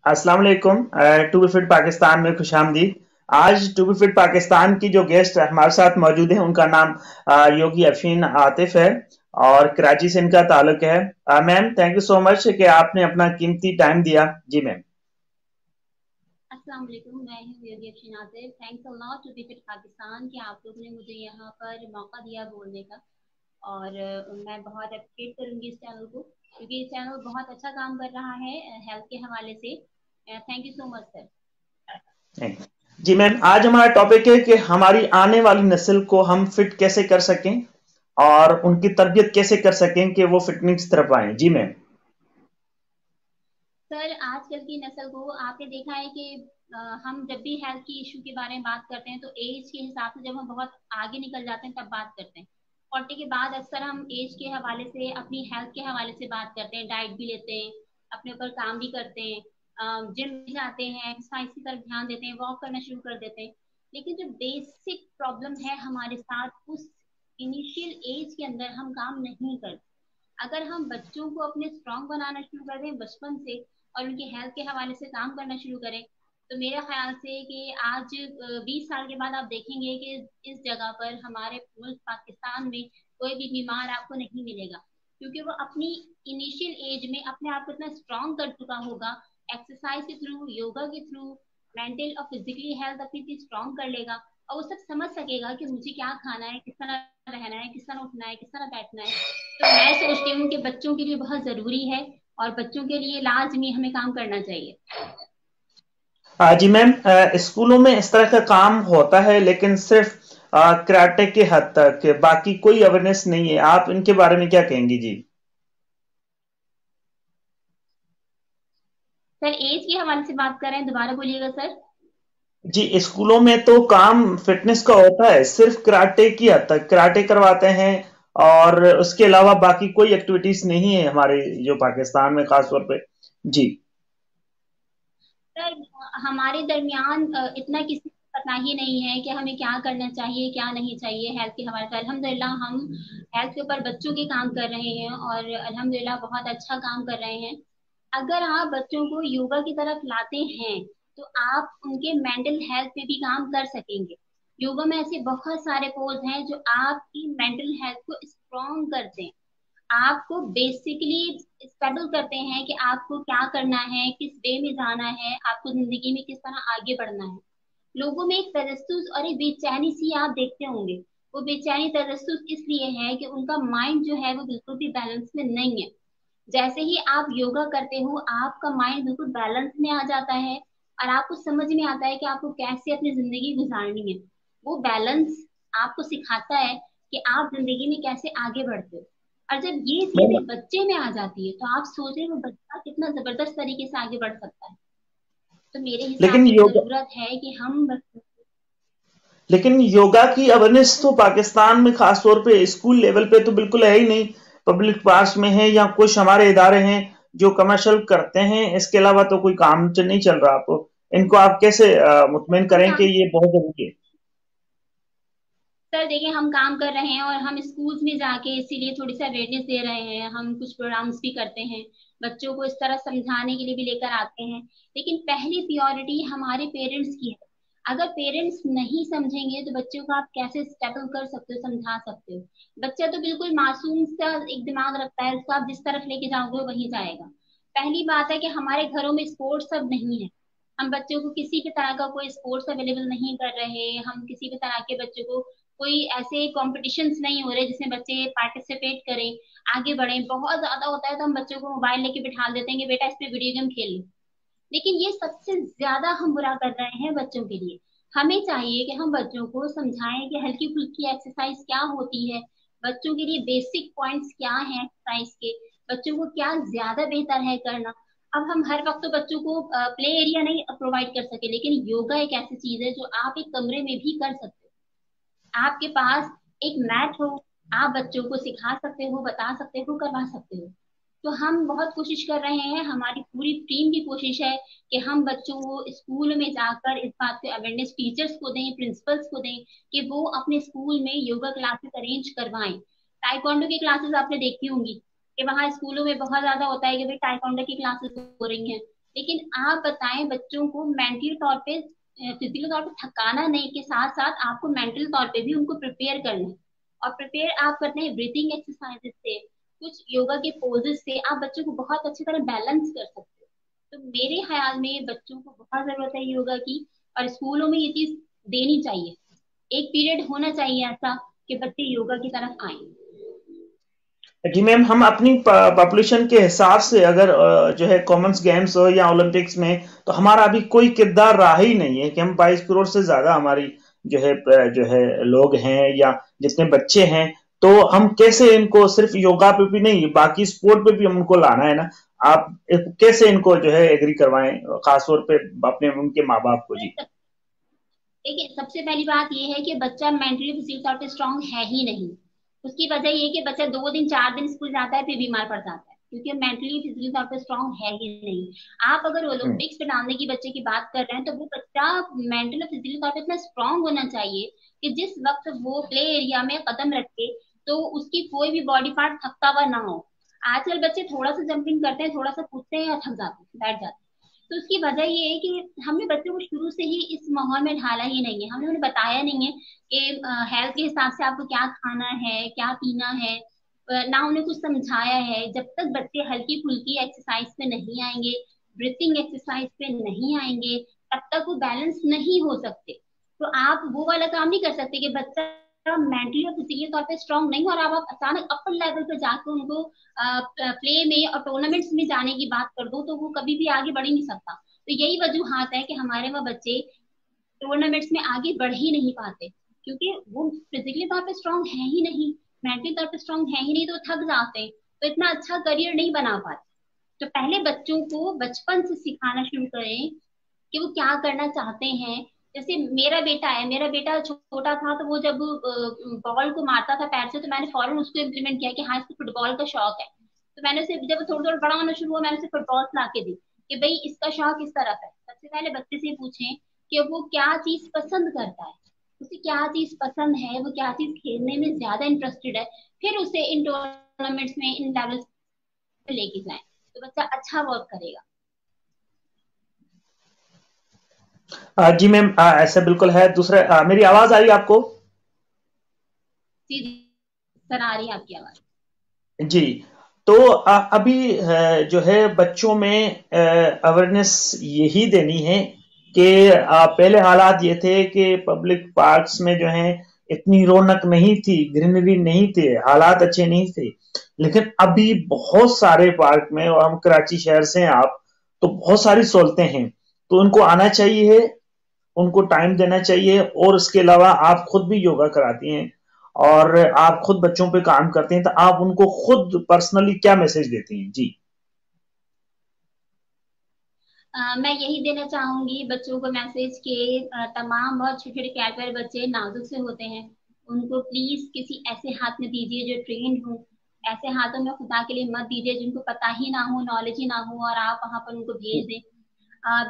अस्सलाम वालेकुम। To be fit Pakistan में खुशामदीद। आज टू बी फिट पाकिस्तान की जो गेस्ट हमारे साथ मौजूद हैं उनका नाम योगी अफीन आतिफ है और कराची से इनका ताल्लुक है। Ma'am, thank you so much कि आपने अपना कीमती टाइम दिया। जी मैम। अस्सलाम वालेकुम। मैं हूँ Yogi Afsheen Atif. Thanks a lot to visit Pakistan कि आप लोगों ने मुझे यहाँ पर मौका दिया बोलने का। और मैं बहुत अप्रिशिएट करूंगी इस चैनल को, क्योंकि ये चैनल बहुत अच्छा काम कर रहा है हेल्थ के हवाले से। Thank you so much sir. जी मैम, आज हमारा टॉपिक है कि हमारी आने वाली नस्ल को हम फिट कैसे कर सकें और उनकी तरबियत कैसे कर सकें कि वो फिटनेस की तरफ आए। जी मैम। सर, आजकल की नस्ल को आपने देखा है कि हम जब भी हेल्थ की इशू के बारे में बात करते हैं तो एज के हिसाब से जब हम बहुत आगे निकल जाते हैं तब बात करते हैं। 40 के बाद अक्सर हम एज के हवाले से अपनी हेल्थ के हवाले से बात करते हैं, डाइट भी लेते हैं, अपने ऊपर काम भी करते हैं, जिम भी जाते हैं, एक्सरसाइज की तरफ ध्यान देते हैं, वॉक करना शुरू कर देते हैं। लेकिन जो बेसिक प्रॉब्लम है हमारे साथ, उस इनिशियल एज के अंदर हम काम नहीं करते। अगर हम बच्चों को अपने स्ट्रांग बनाना शुरू कर दें बचपन से और उनकी हेल्थ के हवाले से काम करना शुरू करें, तो मेरे ख्याल से कि आज 20 साल के बाद आप देखेंगे कि इस जगह पर हमारे मुल्क पाकिस्तान में कोई भी बीमार आपको नहीं मिलेगा, क्योंकि वो अपनी इनिशियल एज में अपने आप को इतना स्ट्रांग कर चुका होगा। एक्सरसाइज के थ्रू, योगा के थ्रू, मेंटल और फिजिकली हेल्थ अपनी इतनी स्ट्रांग कर लेगा और वो सब समझ सकेगा कि मुझे क्या खाना है, किस तरह रहना है, किस तरह उठना है, किस तरह बैठना है। तो मैं सोचती हूँ कि बच्चों के लिए बहुत जरूरी है और बच्चों के लिए लाजमी हमें काम करना चाहिए। जी मैम, स्कूलों में इस तरह का काम होता है लेकिन सिर्फ कराटे के हद तक, बाकी कोई अवेयरनेस नहीं है। आप इनके बारे में क्या कहेंगी? जी। सर, एज के हवाले से बात कर रहे हैं, दोबारा बोलिएगा सर। जी, स्कूलों में तो काम फिटनेस का होता है, सिर्फ कराटे की हद तक कराटे करवाते हैं और उसके अलावा बाकी कोई एक्टिविटीज नहीं है हमारे जो पाकिस्तान में खास तौर पे। जी। सर, हमारे दरमियान इतना किसी को पता ही नहीं है कि हमें क्या करना चाहिए क्या नहीं चाहिए हेल्थ के हवाले से। अल्हम्दुलिल्लाह हम हेल्थ के ऊपर बच्चों के काम कर रहे हैं और अल्हम्दुलिल्लाह बहुत अच्छा काम कर रहे हैं। अगर आप बच्चों को योगा की तरफ लाते हैं तो आप उनके मेंटल हेल्थ पे भी काम कर सकेंगे। योगा में ऐसे बहुत सारे पोज हैं जो आपकी मेंटल हेल्थ को स्ट्रॉन्ग करते हैं, आपको बेसिकली स्टेबल करते हैं कि आपको क्या करना है, किस वे में जाना है, आपको जिंदगी में किस तरह आगे बढ़ना है। लोगों में एक तजस्सुस और एक बेचैनी सी आप देखते होंगे। वो बेचैनी तजस्सुस इसलिए है कि उनका माइंड जो है वो बिल्कुल भी बैलेंस में नहीं है। जैसे ही आप योगा करते हो आपका माइंड बिल्कुल बैलेंस में आ जाता है और आपको समझ में आता है कि आपको कैसे अपनी जिंदगी गुजारनी है। वो बैलेंस आपको सिखाता है कि आप जिंदगी में कैसे आगे बढ़ते हो। और जब ये चीज मैम, एक बच्चे में आ जाती है तो आप सोच रहे हो वो बच्चा कितना जबरदस्त तरीके से आगे बढ़ सकता है। तो मेरे हिसाब लेकिन से योगा जरूरत है कि हम बच्चों को। लेकिन योगा की अवेयरनेस तो पाकिस्तान में खास तौर पे स्कूल लेवल पे तो बिल्कुल है ही नहीं। पब्लिक पार्क्स में है या कुछ हमारे इदारे हैं जो कमर्शियल करते हैं, इसके अलावा तो कोई काम नहीं चल रहा। आपको इनको आप कैसे मुतमिन हम करें कि काम ये बहुत जरूरी है? सर देखिए, हम काम कर रहे हैं और हम स्कूल्स में जाके इसीलिए थोड़ी सी अवेयरनेस दे रहे हैं, हम कुछ प्रोग्राम्स भी करते हैं, बच्चों को इस तरह समझाने के लिए भी लेकर आते हैं। लेकिन पहली प्रियोरिटी हमारे पेरेंट्स की है। अगर पेरेंट्स नहीं समझेंगे तो बच्चों को आप कैसे स्टेबल कर सकते हो, समझा सकते हो। बच्चा तो बिल्कुल मासूम सा एक दिमाग रखता है, उसको आप जिस तरफ लेके जाओगे वो वहीं जाएगा। पहली बात है कि हमारे घरों में स्पोर्ट्स सब नहीं है। हम बच्चों को किसी भी तरह का कोई स्पोर्ट्स अवेलेबल नहीं कर रहे, हम किसी भी तरह के बच्चों को कोई ऐसे कॉम्पिटिशन्स नहीं हो रहे जिसमें बच्चे पार्टिसिपेट करें, आगे बढ़े। बहुत ज्यादा होता है तो हम बच्चों को मोबाइल लेके बिठा देते हैं कि बेटा इस पे वीडियो गेम खेल लो। लेकिन ये सबसे ज्यादा हम बुरा कर रहे हैं बच्चों के लिए। हमें चाहिए कि हम बच्चों को समझाएं कि हल्की फुल्की एक्सरसाइज क्या होती है, बच्चों के लिए बेसिक पॉइंट्स क्या हैं एक्सरसाइज के, बच्चों को क्या ज्यादा बेहतर है करना। अब हम हर वक्त तो बच्चों को प्ले एरिया नहीं प्रोवाइड कर सके, लेकिन योगा एक ऐसी चीज है जो आप एक कमरे में भी कर सकते हो। आपके पास एक मैथ हो, आप बच्चों को सिखा सकते हो, बता सकते हो, करवा सकते हो। तो हम बहुत कोशिश कर रहे हैं, हमारी पूरी टीम की कोशिश है कि हम बच्चों को स्कूल में जाकर इस बात पे अवेयरनेस टीचर्स को दें, प्रिंसिपल्स को दें कि वो अपने स्कूल में योगा क्लासेस अरेंज करवाएं। ताइक्वांडो की क्लासेस आपने देखी होंगी कि वहाँ स्कूलों में बहुत ज्यादा होता है कि भाई ताइक्वांडो की क्लासेस हो रही हैं, लेकिन आप बताएं बच्चों को मेंटली तौर पे, फिजिकल तौर पे थकाना नहीं, के साथ साथ आपको मेंटल तौर पे भी उनको प्रिपेयर करना है। और प्रिपेयर आप करते हैं ब्रीथिंग एक्सरसाइजेस से, कुछ योगा के पोजेस से आप बच्चों को बहुत अच्छी तरह बैलेंस कर सकते हो। तो मेरे ख्याल में बच्चों को बहुत जरूरत है योगा की, और स्कूलों में ये चीज देनी चाहिए। एक पीरियड होना चाहिए ऐसा कि बच्चे योगा की तरफ आए। जी मैम, हम अपनी पॉपुलेशन के हिसाब से अगर जो है कॉमन्स गेम्स हो या ओलंपिक्स में, तो हमारा अभी कोई किरदार रहा ही नहीं है कि हम 22 करोड़ से ज्यादा हमारी जो है लोग हैं या जितने बच्चे हैं, तो हम कैसे इनको सिर्फ योगा पे भी नहीं बाकी स्पोर्ट पे भी हम उनको लाना है ना। आप कैसे इनको जो है एग्री करवाएं, खासतौर पे अपने उनके माँ बाप को। जी। देखिए, सबसे पहली बात ये है कि बच्चा मेंटली फिजिकल तौर पे स्ट्रांग है ही नहीं। उसकी वजह ये है कि बच्चा 2 दिन 4 दिन स्कूल जाता है फिर बीमार पड़ जाता है, क्योंकि मेंटली फिजिकल तौर पे स्ट्रांग है ही नहीं। आप अगर हम्म। ओलंपिक्स पे डालने की बच्चे की बात कर रहे हैं, तो वो बच्चा मेंटल और फिजिकल तौर पे इतना स्ट्रांग होना चाहिए कि जिस वक्त वो प्ले एरिया में कदम रखे तो उसकी कोई भी बॉडी पार्ट थकता हुआ ना हो। आजकल बच्चे थोड़ा सा जंपिंग करते हैं, थोड़ा सा कूदते हैं, या थक जाते हैं, बैठ जाते हैं। तो उसकी वजह ये है कि हमने बच्चों को शुरू से ही इस माहौल में ढाला ही नहीं है, हमने उन्हें बताया नहीं है कि हेल्थ के हिसाब से आपको क्या खाना है, क्या पीना है। ना उन्हें कुछ समझाया है। जब तक बच्चे हल्की फुल्की एक्सरसाइज पे नहीं आएंगे, ब्रीथिंग एक्सरसाइज पे नहीं आएंगे, तब तक वो बैलेंस नहीं हो सकते। तो आप वो वाला काम नहीं कर सकते कि बच्चा मेंटली और फिजिकली तौर पे स्ट्रांग नहीं हो, और आप अचानक अपर लेवल पे जाकर उनको प्ले में और टूर्नामेंट्स में जाने की बात कर दो, तो वो कभी भी आगे बढ़ ही नहीं सकता। तो यही वजूहत है कि हमारे वहाँ बच्चे टूर्नामेंट्स में आगे बढ़ ही नहीं पाते, क्योंकि वो फिजिकली तौर पे स्ट्रांग है ही नहीं, मेंटली तौर पे स्ट्रांग है ही नहीं, तो थक जाते हैं, तो इतना अच्छा करियर नहीं बना पाते। तो पहले बच्चों को बचपन से सिखाना शुरू करें कि वो क्या करना चाहते हैं। जैसे मेरा बेटा है, मेरा बेटा छोटा था तो वो जब बॉल को मारता था पैर से, तो मैंने फौरन उसको इम्प्लीमेंट किया कि हाँ इसको फुटबॉल का शौक है। तो मैंने उसे, जब थोड़ा थोड़ा बड़ा होना शुरू हुआ, मैंने उसे फुटबॉल ला के दी कि भाई इसका शौक इस तरफ है। सबसे पहले बच्चे से पूछें कि वो क्या चीज पसंद करता है, उसे क्या चीज पसंद है, वो क्या चीज खेलने में ज्यादा इंटरेस्टेड है। फिर उसे इन टूर्नामेंट्स में, इन लेवल्स पे लेके जाएं, तो बच्चा अच्छा वर्क करेगा। जी मैम, ऐसा बिल्कुल है। दूसरा, मेरी आवाज आ रही है आपको? जी जी, सर आ रही है आपकी आवाज। जी। तो अभी जो है बच्चों में अवेयरनेस यही देनी है कि पहले हालात ये थे कि पब्लिक पार्क्स में जो है इतनी रौनक नहीं थी, ग्रीनरी नहीं थे, हालात अच्छे नहीं थे। लेकिन अभी बहुत सारे पार्क में, और हम कराची शहर से हैं आप, तो बहुत सारी सहूलतें हैं। तो उनको आना चाहिए, उनको टाइम देना चाहिए। और उसके अलावा आप खुद भी योगा कराती हैं और आप खुद बच्चों पे काम करते हैं, तो आप उनको खुद पर्सनली क्या मैसेज देती हैं? जी। मैं यही देना चाहूंगी बच्चों को मैसेज के, तमाम बहुत छोटे छोटे प्यारे प्यारे बच्चे नाजुक से होते हैं, उनको प्लीज किसी ऐसे हाथ में दीजिए जो ट्रेंड हो। ऐसे हाथों में खुदा के लिए मत दीजिए जिनको पता ही ना हो, नॉलेज ही ना हो, और आप वहां पर उनको भेज दें।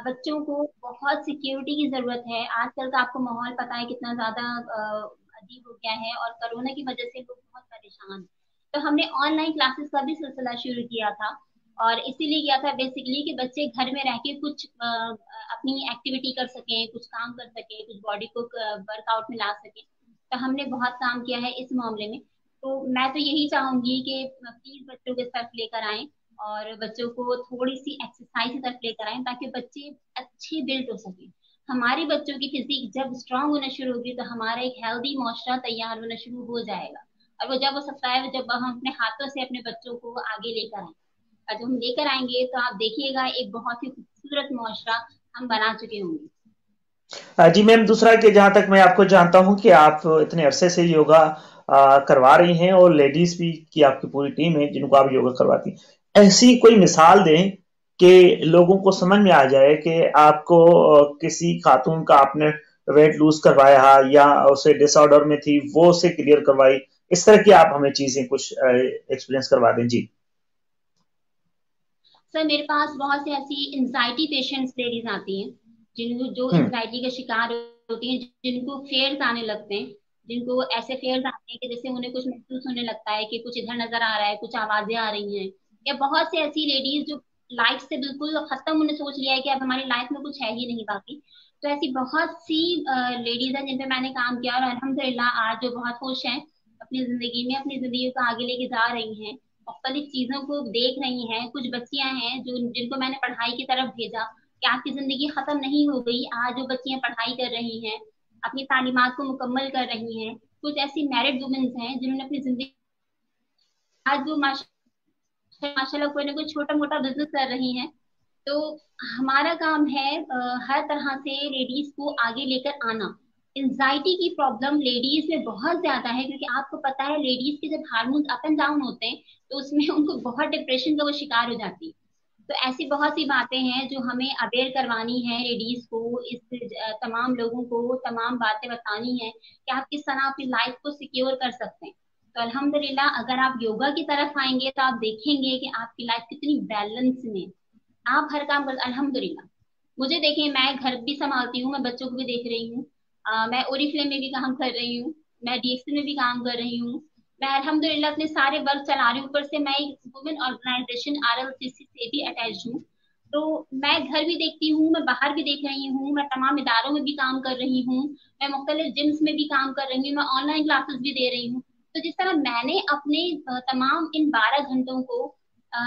बच्चों को बहुत सिक्योरिटी की जरूरत है। आजकल का आपको माहौल पता है कितना ज्यादा अजीब हो गया है, और कोरोना की वजह से लोग बहुत परेशान हैं। तो हमने ऑनलाइन क्लासेस का भी सिलसिला शुरू किया था, और इसीलिए किया था बेसिकली कि बच्चे घर में रह के कुछ अपनी एक्टिविटी कर सकें, कुछ काम कर सकें, कुछ बॉडी को वर्कआउट में ला सकें। तो हमने बहुत काम किया है इस मामले में। तो मैं तो यही चाहूंगी कि प्लीज बच्चों के साथ लेकर आएं, और बच्चों को थोड़ी सी एक्सरसाइज की तरफ लेकर आए, ताकि बच्चे अच्छे बिल्ड हो सके। हमारी बच्चों की फिजिक जब स्ट्रांग होना शुरू होगी, तो हमारा एक हेल्दी मुआशरा तैयार होना शुरू हो जाएगा। और वो जब हो सकता है जब हम अपने हाथों से अपने बच्चों को आगे लेकर आए, और जब हम लेकर आएंगे तो आप देखिएगा एक बहुत ही खूबसूरत मुआशरा हम बना चुके होंगे। जी मैम, दूसरा कि जहां तक मैं आपको जानता हूं कि आप इतने अरसे से योगा करवा रही हैं, और लेडीज भी की आपकी पूरी टीम है जिनको आप योगा करवाती हैं, ऐसी कोई मिसाल दें कि लोगों को समझ में आ जाए कि आपको किसी खातून का आपने वेट लूज करवाया या उसे डिसऑर्डर में थी, वो उसे क्लियर करवाई। इस तरह की आप हमें चीजें कुछ एक्सपीरियंस करवा दें। जी। सर, मेरे पास बहुत से ऐसी एंजाइटी पेशेंट्स लेडीज आती हैं, जिनको जो हम्म। एंजाइटी का शिकार होती हैं, जिनको फेयर्स आने लगते हैं, जिनको ऐसे फेयर्स आते हैं कि जैसे उन्हें कुछ महसूस होने लगता है कि कुछ इधर नजर आ रहा है, कुछ आवाजें आ रही हैं। या बहुत से ऐसी लेडीज जो लाइफ से बिल्कुल खत्म उन्होंने सोच लिया है कि अब हमारी लाइफ में कुछ है ही नहीं बाकी। तो ऐसी बहुत सी लेडीज हैं जिन पे मैंने काम किया, और अल्हम्दुलिल्लाह आज जो बहुत खुश हैं अपनी जिंदगी में, अपनी जिंदगी को आगे लेके जा रही हैं, मुख्तलिफ चीजों को देख रही हैं। कुछ बच्चियां हैं जो जिनको मैंने पढ़ाई की तरफ भेजा कि आपकी जिंदगी खत्म नहीं हो गई, आज जो बच्चियां पढ़ाई कर रही हैं, अपनी तालीमात को मुकम्मल कर रही हैं। कुछ ऐसी मैरिड वुमेन्स हैं जिन्होंने अपनी जिंदगी, आज वो माशाल्लाह कोई ना कोई छोटा मोटा बिजनेस कर रही हैं। तो हमारा काम है हर तरह से लेडीज को आगे लेकर आना। एंजाइटी की प्रॉब्लम लेडीज में बहुत ज्यादा है, क्योंकि आपको पता है लेडीज के जब हार्मोन अप एंड डाउन होते हैं तो उसमें उनको बहुत डिप्रेशन का वो शिकार हो जाती है। तो ऐसी बहुत सी बातें हैं जो हमें अवेयर करवानी है लेडीज को, इस तमाम लोगों को तमाम बातें बतानी है कि आप किस तरह अपनी लाइफ को सिक्योर कर सकते हैं। तो अल्हम्दुलिल्लाह अगर आप योगा की तरफ आएंगे तो आप देखेंगे कि आपकी लाइफ कितनी बैलेंस में है। आप हर काम कर, अल्हम्दुलिल्लाह। मुझे देखिए, मैं घर भी संभालती हूँ, मैं बच्चों को भी देख रही हूँ, मैं ओरिफ्लेम में भी काम कर रही हूँ, मैं डीएक्सी में भी काम कर रही हूँ, मैं अल्हम्दुलिल्लाह अपने सारे वर्क चला रही हूँ। ऊपर से मैं एक वुमेन ऑर्गेनाइजेशन आरएलसीसी से भी अटैच हूँ। तो मैं घर भी देखती हूँ, मैं बाहर भी देख रही हूँ, मैं तमाम इदारों में भी काम कर रही हूँ, मैं मुख्तलिफ जिम्स में भी काम कर रही हूँ, मैं ऑनलाइन क्लासेस भी दे रही हूँ। तो जिस तरह मैंने अपने तमाम इन 12 घंटों को अ,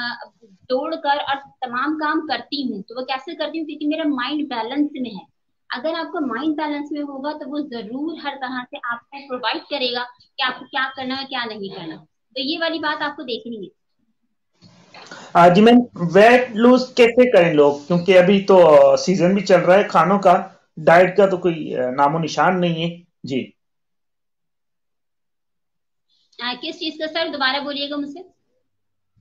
जोड़कर और तमाम काम करती हूँ, तो वो कैसे करती हूँ, क्योंकि मेरा माइंड बैलेंस में है। अगर आपका माइंड बैलेंस में होगा तो वो जरूर हर तरह से आपको प्रोवाइड करेगा कि आपको क्या करना है क्या नहीं करना। तो ये वाली बात आपको देखनी है। जी मैम, वेट लूज कैसे करें लोग, क्योंकि अभी तो सीजन भी चल रहा है खानों का, डाइट का तो कोई नामो निशान नहीं है। जी। किस चीज का सर, दोबारा बोलिएगा मुझसे।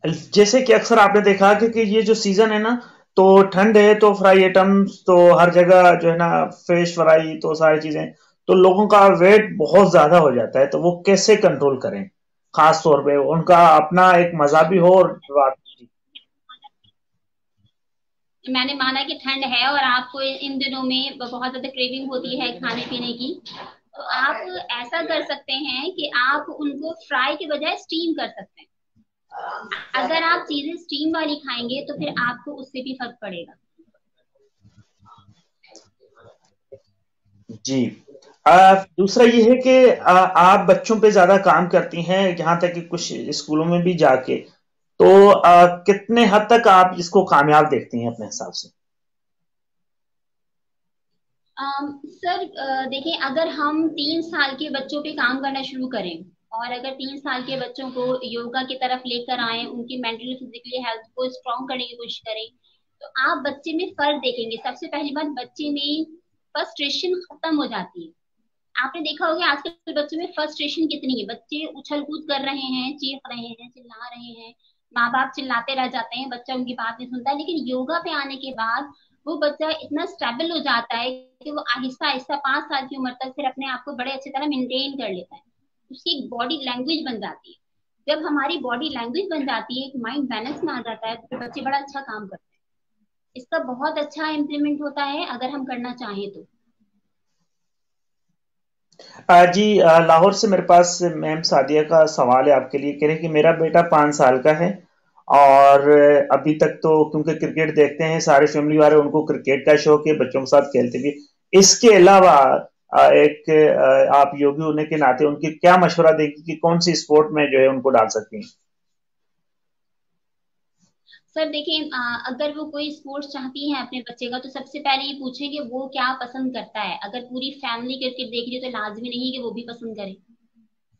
जैसे कि अक्सर आपने देखा कि ये जो सीजन है ना, तो ठंड है तो फ्राई आइटम्स तो हर जगह जो है ना, फिश फ्राई तो सारी चीजें, तो लोगों का वेट बहुत ज्यादा हो जाता है, तो वो कैसे कंट्रोल करें, खास तौर पे उनका अपना एक मजा भी हो और रात। मैंने माना कि ठंड है और आपको इन दिनों में बहुत ज्यादा क्रेविंग होती है खाने पीने की, तो आप ऐसा कर सकते हैं कि आप उनको फ्राई के बजाय स्टीम कर सकते हैं। अगर आप चीजें स्टीम वाली खाएंगे तो फिर आपको उससे भी फर्क पड़ेगा। जी। दूसरा ये है कि आप बच्चों पे ज्यादा काम करती हैं, यहाँ तक कि कुछ स्कूलों में भी जाके, तो कितने हद तक आप इसको कामयाब देखती हैं अपने हिसाब से? सर देखिए, अगर हम 3 साल के बच्चों पे काम करना शुरू करें और अगर 3 साल के बच्चों को योगा की तरफ लेकर आए, उनकी मेंटली फिजिकली हेल्थ को स्ट्रॉन्ग करने की कोशिश करें, तो आप बच्चे में फर्क देखेंगे। सबसे पहली बात, बच्चे में फ्रस्ट्रेशन खत्म हो जाती है। आपने देखा होगा आजकल बच्चों में फ्रस्ट्रेशन कितनी है, बच्चे उछल कूद कर रहे हैं, चीख रहे हैं, चिल्ला रहे हैं, माँ बाप चिल्लाते रह जाते हैं, बच्चा उनकी बात नहीं सुनता है। लेकिन योगा पे आने के बाद वो बच्चा इतना स्टेबल हो जाता है कि वो आहिस्ता आहिस्ता 5 साल की उम्र तक फिर अपने आप को बड़े अच्छी तरह मेंटेन कर लेता है। उसकी एक बॉडी लैंग्वेज बन जाती है। जब हमारी बॉडी लैंग्वेज बन जाती है, एक माइंड बैलेंस में आ जाता है, तो फिर बच्चे बड़ा अच्छा काम करते हैं। इसका बहुत अच्छा इम्प्लीमेंट होता है अगर हम करना चाहें तो। जी, लाहौर से मेरे पास मैम सादिया का सवाल है आपके लिए। कह रहे हैं कि मेरा बेटा 5 साल का है और अभी तक तो क्योंकि क्रिकेट देखते हैं सारे फैमिली वाले, उनको क्रिकेट का शौक है, बच्चों के साथ खेलते भी। इसके अलावा एक आप योगी होने के नाते उनकी क्या मशवरा देंगे कि कौन सी स्पोर्ट में जो है उनको डाल सकती हैं? सर देखिए, अगर वो कोई स्पोर्ट्स चाहती है अपने बच्चे का, तो सबसे पहले ये पूछे कि वो क्या पसंद करता है। अगर पूरी फैमिली क्रिकेट देख रही है तो लाजमी नहीं कि वो भी पसंद करे।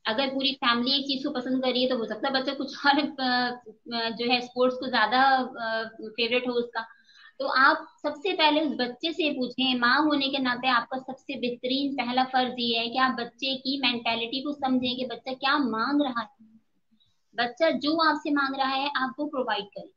अगर पूरी फैमिली एक चीज को पसंद कर रही है तो हो सकता है बच्चा कुछ और जो है स्पोर्ट्स को ज्यादा फेवरेट हो उसका। तो आप सबसे पहले उस बच्चे से पूछें। माँ होने के नाते आपका सबसे बेहतरीन पहला फर्ज ये है कि आप बच्चे की मेंटेलिटी को समझें कि बच्चा क्या मांग रहा है। बच्चा जो आपसे मांग रहा है आप वो प्रोवाइड करें।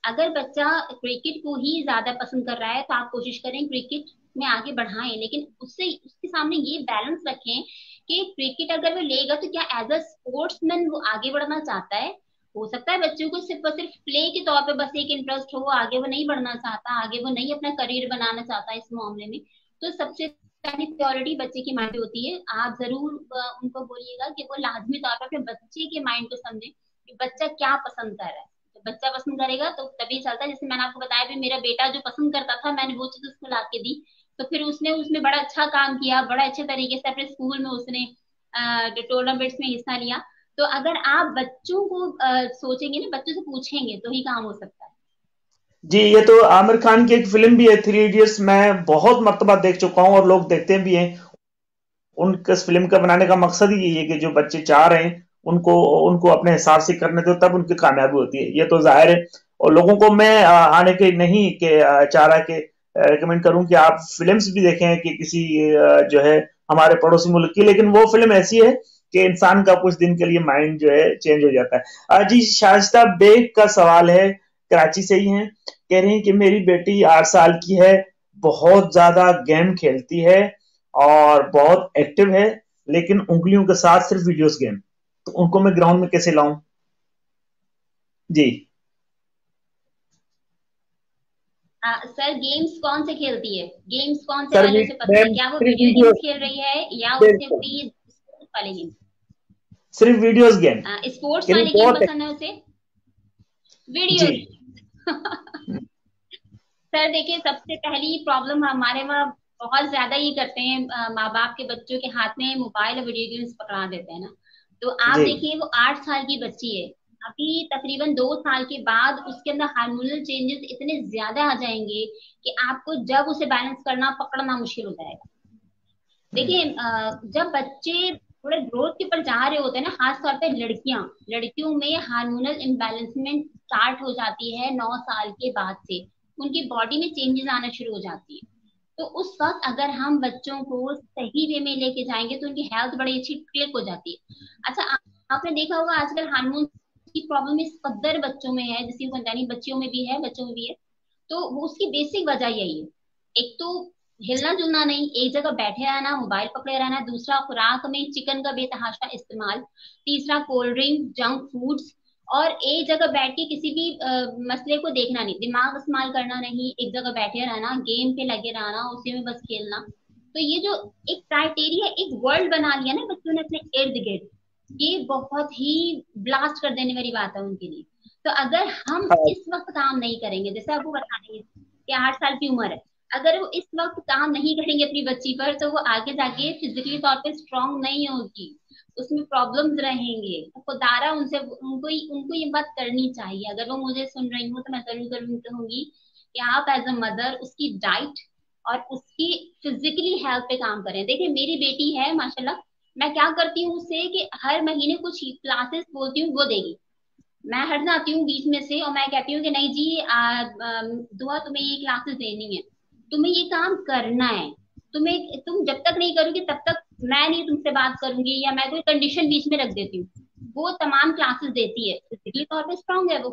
अगर बच्चा क्रिकेट को ही ज्यादा पसंद कर रहा है तो आप कोशिश करें क्रिकेट में आगे बढ़ाएं, लेकिन उससे उसके सामने ये बैलेंस रखें कि क्रिकेट अगर वो लेगा तो क्या एज अ स्पोर्ट्समैन वो आगे बढ़ना चाहता है। हो सकता है बच्चों को सिर्फ और सिर्फ प्ले के तौर पे बस एक इंटरेस्ट हो, आगे वो नहीं बढ़ना चाहता, आगे वो नहीं अपना करियर बनाना चाहता इस मामले में। तो सबसे पहली प्रायोरिटी बच्चे की माइंड होती है। आप जरूर उनको बोलिएगा कि वो लाजमी तौर पर अपने बच्चे के माइंड को समझे कि बच्चा क्या पसंद कर रहा है। बच्चा पसंद करेगा तो तभी चलता है। जैसे मैंने आपको बताया भी, मेरा बेटा जो पसंद करता था मैंने वो चीज उसको ला के दी, तो फिर उसने उसमें बड़ा अच्छा काम किया, बड़ा अच्छे तरीके से अपने स्कूल में उसने टूर्नामेंट्स में हिस्सा लिया। तो अगर आप बच्चों को सोचेंगे ना, बच्चों से पूछेंगे तो ही काम हो सकता है। जी, ये तो आमिर खान की एक फिल्म भी है थ्री इडियट्स, मैं बहुत मर्तबा देख चुका हूँ और लोग देखते भी हैं। उनके इस फिल्म का बनाने का मकसद ही यही है कि जो बच्चे चाह रहे हैं उनको उनको अपने हिसाब से करने दो, तब उनकी कामयाबी होती है, ये तो जाहिर है। और लोगों को मैं आने के नहीं के चाह रहा के रिकमेंड करूं कि आप फिल्म्स भी देखें कि किसी जो है हमारे पड़ोसी मुल्क की, लेकिन वो फिल्म ऐसी है कि इंसान का कुछ दिन के लिए माइंड जो है चेंज हो जाता है। जी, शाइस्ता बेग का सवाल है, कराची से ही हैं, कह रही हैं कि मेरी बेटी 8 साल की है, बहुत ज्यादा गेम खेलती है और बहुत एक्टिव है, लेकिन उंगलियों के साथ सिर्फ वीडियोस गेम, तो उनको मैं ग्राउंड में कैसे लाऊं? जी। सर गेम्स कौन से खेलती है, गेम्स कौन से सर वाले उसे पसंद है, मैम क्या वो सिर्फ वीडियो वीडियो, गेम्स खेल रही है या उसे बिल्कुल कोई स्पोर्ट्स वाले गेम, सिर्फ वीडियोस गेम स्पोर्ट्स के लिए वाले गेम बहुत पसंद है उसे, वीडियो जी। सर देखिए, सबसे पहली प्रॉब्लम हमारे वहाँ बहुत ज्यादा ये करते हैं, माँ बाप के बच्चों के हाथ में मोबाइल और वीडियो गेम्स पकड़ा देते हैं ना। तो आप जी देखिए, वो 8 साल की बच्ची है, अभी तकरीबन 2 साल के बाद उसके अंदर हार्मोनल चेंजेस इतने ज्यादा आ जाएंगे कि आपको जब उसे बैलेंस करना पकड़ना मुश्किल हो जाएगा। देखिए, जब बच्चे थोड़े ग्रोथ के ऊपर जा रहे होते हैं ना, खास तौर पे लड़कियां, लड़कियों में हार्मोनल इम्बैलेंसमेंट स्टार्ट हो जाती है 9 साल के बाद से, उनकी बॉडी में चेंजेस आना शुरू हो जाती है। तो उस वक्त अगर हम बच्चों को सही वे में लेके जाएंगे तो उनकी हेल्थ बड़ी अच्छी क्लिक हो जाती है। अच्छा, आपने देखा होगा आजकल हार्मोन की प्रॉब्लम इस कदर बच्चों में है, जिसकी पता नहीं, बच्चियों में भी है बच्चों में भी है। तो वो उसकी बेसिक वजह यही है। एक तो हिलना जुलना नहीं, एक जगह बैठे रहना, मोबाइल पकड़े रहना, दूसरा खुराक में चिकन का बेतहाशा इस्तेमाल, तीसरा कोल्ड ड्रिंक, जंक फूड्स, और एक जगह बैठ के किसी भी मसले को देखना नहीं, दिमाग इस्तेमाल करना नहीं, एक जगह बैठे रहना, गेम पे लगे रहना, उसी में बस खेलना। तो ये जो एक क्राइटेरिया, एक वर्ल्ड बना लिया ना बच्चों ने अपने इर्द गिर्द, ये बहुत ही ब्लास्ट कर देने वाली बात है उनके लिए। तो अगर हम हाँ इस वक्त काम नहीं करेंगे, जैसे आपको बता रही है कि 8 साल की उम्र है, अगर वो इस वक्त काम नहीं करेंगे अपनी बच्ची पर, तो वो आगे जाके फिजिकली तौर पे स्ट्रांग नहीं होगी, उसमें प्रॉब्लम्स रहेंगे। तो खुदारा उनसे, उनको ये बात करनी चाहिए। अगर वो मुझे सुन रही हूँ तो मैं जरूर जरूर कहूंगी कि आप एज अ मदर उसकी डाइट और उसकी फिजिकली हेल्थ पे काम करें। देखिए, मेरी बेटी है माशाल्लाह, मैं क्या करती हूँ उससे कि हर महीने कुछ क्लासेस बोलती हूँ, वो देगी। मैं हट जाती हूँ बीच में से और मैं कहती हूँ कि नहीं जी, दुआ तुम्हें ये क्लासेस देनी है, तुम्हें ये काम करना है, तुम जब तक नहीं करोगे तब तक मैं नहीं तुमसे बात करूंगी, या मैं कोई कंडीशन बीच में रख देती हूँ। वो तमाम क्लासेस देती है, फिजिकली तौर पे स्ट्रांग है वो।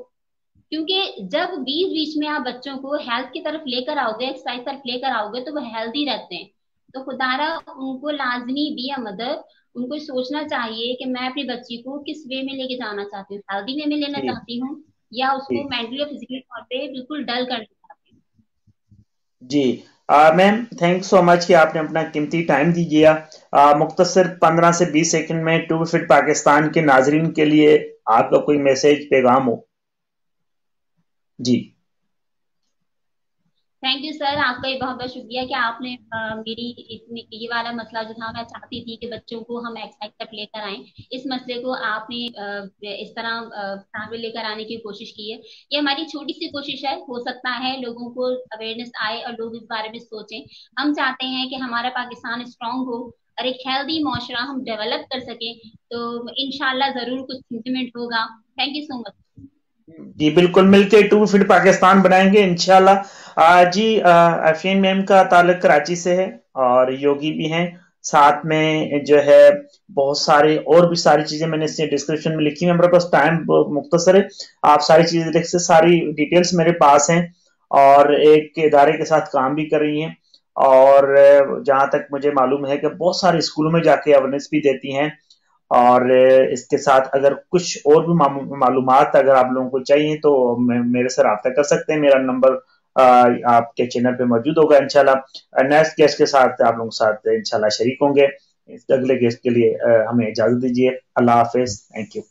क्योंकि जब बीच बीच में आप बच्चों को हेल्थ की तरफ लेकर आओगे, एक्सरसाइज तरफ लेकर आओगे, तो वो हेल्दी रहते हैं। तो खुदारा उनको लाजमी बी अ मदर, उनको सोचना चाहिए कि मैं अपनी बच्ची को किस वे में लेके जाना चाहती हूँ, हेल्दी वे में लेना जी चाहती हूँ या उसको जी मेंटली और फिजिकली तौर पे बिल्कुल डल करना चाहती जी। मैम थैंक सो मच कि आपने अपना कीमती टाइम दीजिए। मुख्तसर 15 से 20 सेकंड में टू फिट पाकिस्तान के नाजरीन के लिए आपका कोई मैसेज पैगाम हो? जी हूँ। थैंक यू सर, आपका ये बहुत बहुत शुक्रिया कि आपने मेरी इसमें ये वाला मसला जो था, मैं चाहती थी कि बच्चों को हम एक्सरसाइज तक लेकर आए, इस मसले को आपने इस तरह सामने लेकर आने की कोशिश की है। ये हमारी छोटी सी कोशिश है, हो सकता है लोगों को अवेयरनेस आए और लोग इस बारे में सोचें। हम चाहते हैं कि हमारा पाकिस्तान स्ट्रांग हो और एक हेल्दी माशरा हम डेवलप कर सकें। तो इंशाल्लाह जरूर कुछ इंप्लीमेंट होगा। Thank you so much. जी, बिल्कुल मिलके टू फिट पाकिस्तान बनाएंगे इंशाल्लाह। जी, अफीन मैम का ताल्लुक कराची से है और योगी भी हैं साथ में जो है। बहुत सारे और भी सारी चीजें मैंने इससे डिस्क्रिप्शन में लिखी है, मेरे पास टाइम मुख्तसर है, आप सारी चीजें देख से सारी डिटेल्स मेरे पास हैं। और एक इदारे के साथ काम भी कर रही हैं और जहां तक मुझे मालूम है कि बहुत सारे स्कूलों में जाके अवेयरनेस भी देती हैं। और इसके साथ अगर कुछ और भी मालूमात अगर आप लोगों को चाहिए तो मेरे से रब्ता कर सकते हैं, मेरा नंबर आपके चैनल पे मौजूद होगा इंशाल्लाह। नेक्स्ट गेस्ट के साथ आप लोगों के साथ इंशाल्लाह शरीक होंगे। इस अगले गेस्ट के लिए हमें इजाजत दीजिए। अल्लाह हाफिज, थैंक यू।